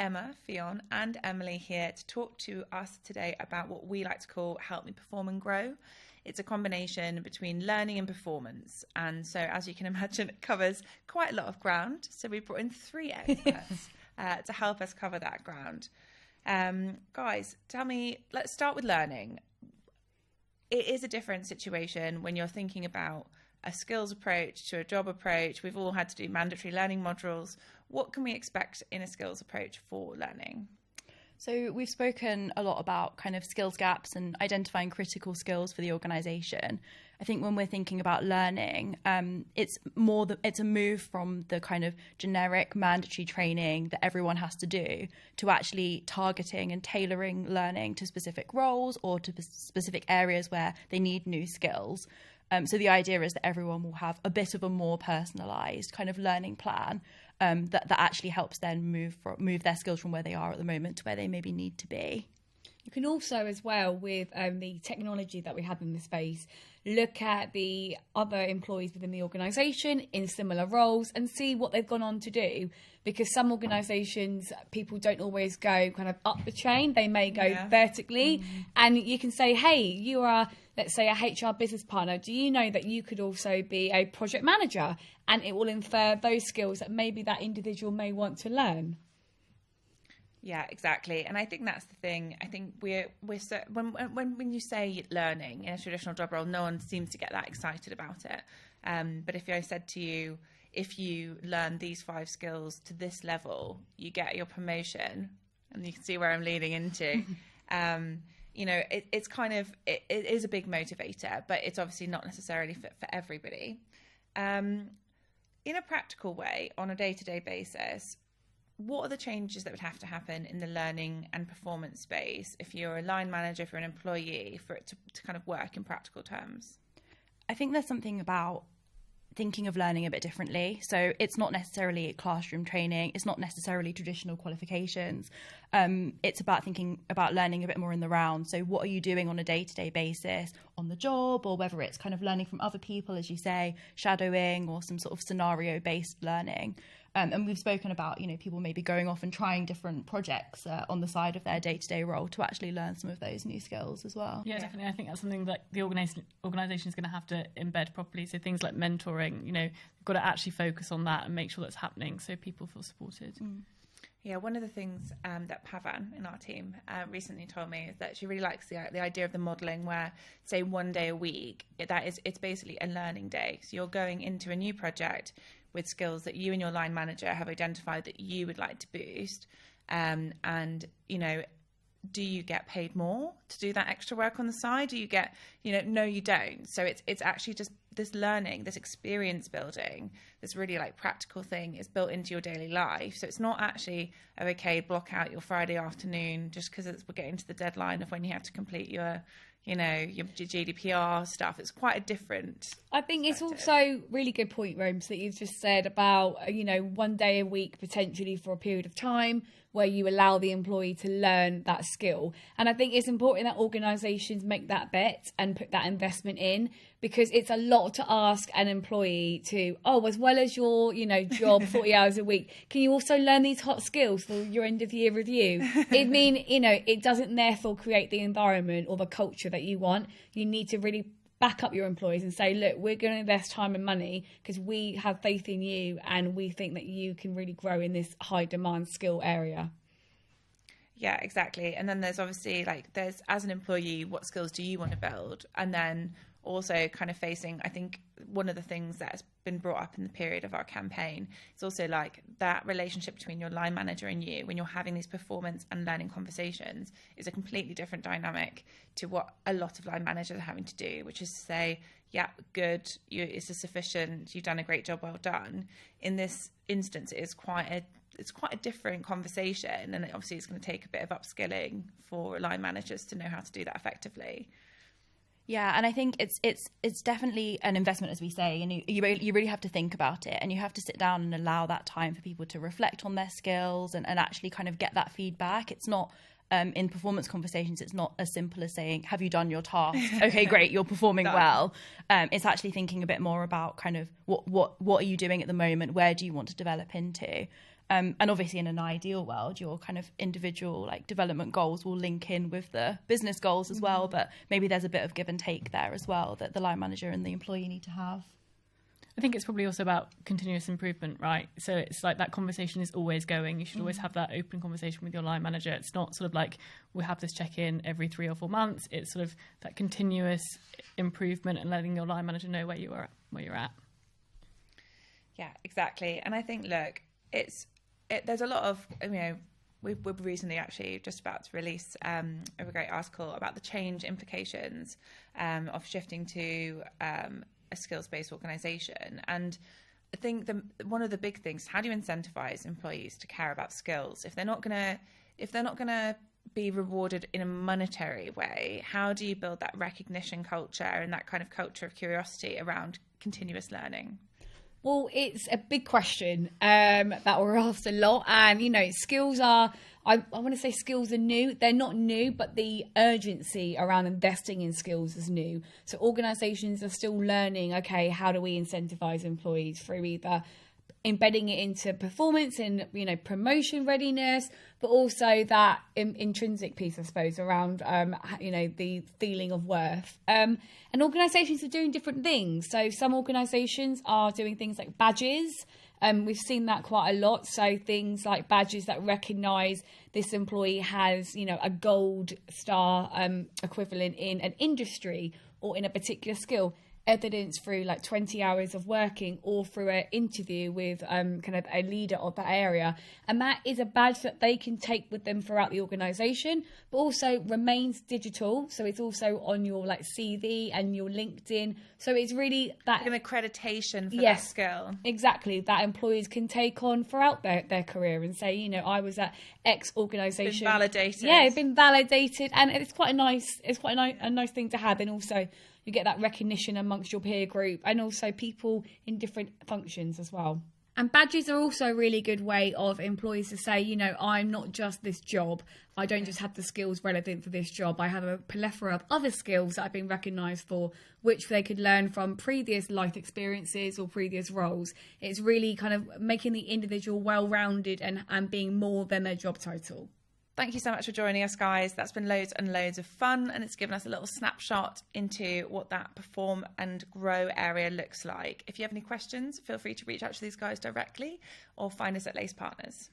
Emma, Fionn and Emily here to talk to us today about what we like to call Help Me Perform and Grow. It's a combination between learning and performance. And so, as you can imagine, it covers quite a lot of ground. So we brought in 3 experts to help us cover that ground. Guys, tell me, let's start with learning. It is a different situation when you're thinking about a skills approach to a job approach. We've all had to do mandatory learning modules. What can we expect in a skills approach for learning? So we've spoken a lot about kind of skills gaps and identifying critical skills for the organisation. I think when we're thinking about learning, it's a move from the kind of generic mandatory training that everyone has to do to actually targeting and tailoring learning to specific roles or to specific areas where they need new skills. So the idea is that everyone will have a bit of a more personalised kind of learning plan that actually helps them move their skills from where they are at the moment to where they maybe need to be. You can also, as well, with the technology that we have in this space, look at the other employees within the organisation in similar roles and see what they've gone on to do. Because some organisations, people don't always go kind of up the chain. They may go vertically. Mm-hmm. And you can say, hey, you are, let's say, a HR business partner. Do you know that you could also be a project manager? And it will infer those skills that maybe that individual may want to learn. Yeah, exactly. And I think that's the thing. I think we're so, when you say learning in a traditional job role, no one seems to get that excited about it. But if I said to you, if you learn these 5 skills to this level, you get your promotion, and you can see where I'm leading into. It's kind of, it is a big motivator, but it's obviously not necessarily fit for everybody. In a practical way, on a day-to-day basis, what are the changes that would have to happen in the learning and performance space if you're a line manager, for an employee, for it to kind of work in practical terms? I think there's something about thinking of learning a bit differently. So it's not necessarily classroom training. It's not necessarily traditional qualifications. It's about thinking about learning a bit more in the round. So what are you doing on a day-to-day basis on the job, or whether it's kind of learning from other people, as you say, shadowing or some sort of scenario-based learning. And we've spoken about, people maybe going off and trying different projects on the side of their day-to-day role to actually learn some of those new skills as well. Yeah, definitely. I think that's something that the organisation is going to have to embed properly. So things like mentoring, you've got to actually focus on that and make sure that's happening so people feel supported. Mm. Yeah, one of the things that Pavan in our team recently told me is that she really likes the idea of the modelling where, say, one day a week, it's basically a learning day. So you're going into a new project with skills that you and your line manager have identified that you would like to boost. Do you get paid more to do that extra work on the side? Do you get, no, you don't. So it's actually just this learning, this experience building, this really like practical thing is built into your daily life. So it's not actually, block out your Friday afternoon just because we're getting to the deadline of when you have to complete your GDPR stuff. It's quite a different I think it's also really good point, Romes, that you've just said about, one day a week potentially for a period of time where you allow the employee to learn that skill. And I think it's important that organisations make that bet and put that investment in, because it's a lot to ask an employee to, as well as your, job 40 hours a week, can you also learn these hot skills for your end of year review? It doesn't therefore create the environment or the culture that you want. You need to really back up your employees and say, look, we're going to invest time and money because we have faith in you and we think that you can really grow in this high demand skill area. Yeah, exactly. And then there's obviously there's, as an employee, what skills do you want to build? And then also kind of facing, I think one of the things that has been brought up in the period of our campaign is also that relationship between your line manager and you when you're having these performance and learning conversations is a completely different dynamic to what a lot of line managers are having to do, which is to say, yeah, good, this is sufficient, you've done a great job, well done. In this instance, it's quite a different conversation, and obviously it's going to take a bit of upskilling for line managers to know how to do that effectively. Yeah, and I think it's definitely an investment, as we say, and you really have to think about it, and you have to sit down and allow that time for people to reflect on their skills and actually kind of get that feedback. It's not, in performance conversations, it's not as simple as saying, have you done your task? Okay, great, you're performing well. It's actually thinking a bit more about kind of what are you doing at the moment? Where do you want to develop into? And obviously in an ideal world, your kind of individual like development goals will link in with the business goals as well, but maybe there's a bit of give and take there as well that the line manager and the employee need to have. I think it's probably also about continuous improvement, right? So it's like that conversation is always going. You should always have that open conversation with your line manager. It's not sort of like we have this check-in every 3 or 4 months. It's sort of that continuous improvement and letting your line manager know where you're at. Yeah, exactly. And I think, look, there's a lot of, we're recently actually just about to release a great article about the change implications of shifting to a skills-based organisation. And I think one of the big things, how do you incentivize employees to care about skills if they're not gonna be rewarded in a monetary way? How do you build that recognition culture and that kind of culture of curiosity around continuous learning? Well, it's a big question that we're asked a lot. And, skills are, I want to say skills are new. They're not new, but the urgency around investing in skills is new. So organisations are still learning, okay, how do we incentivise employees through either embedding it into performance and, promotion readiness, but also that intrinsic piece, I suppose, around, the feeling of worth. And organisations are doing different things. So some organisations are doing things like badges. We've seen that quite a lot. So things like badges that recognise this employee has, a gold star equivalent in an industry or in a particular skill, evidence through like 20 hours of working or through an interview with kind of a leader of that area. And that is a badge that they can take with them throughout the organisation, but also remains digital. So it's also on your like CV and your LinkedIn. So it's really that an accreditation for that skill. Exactly. That employees can take on throughout their career and say, I was at X organisation. Been validated. Yeah, it's been validated. And it's quite a nice thing to have. And also you get that recognition amongst your peer group and also people in different functions as well. And badges are also a really good way of employees to say, I'm not just this job. I don't just have the skills relevant for this job. I have a plethora of other skills that I've been recognised for, which they could learn from previous life experiences or previous roles. It's really kind of making the individual well-rounded and being more than their job title. Thank you so much for joining us, guys. That's been loads and loads of fun, and it's given us a little snapshot into what that perform and grow area looks like. If you have any questions, feel free to reach out to these guys directly or find us at Lace Partners.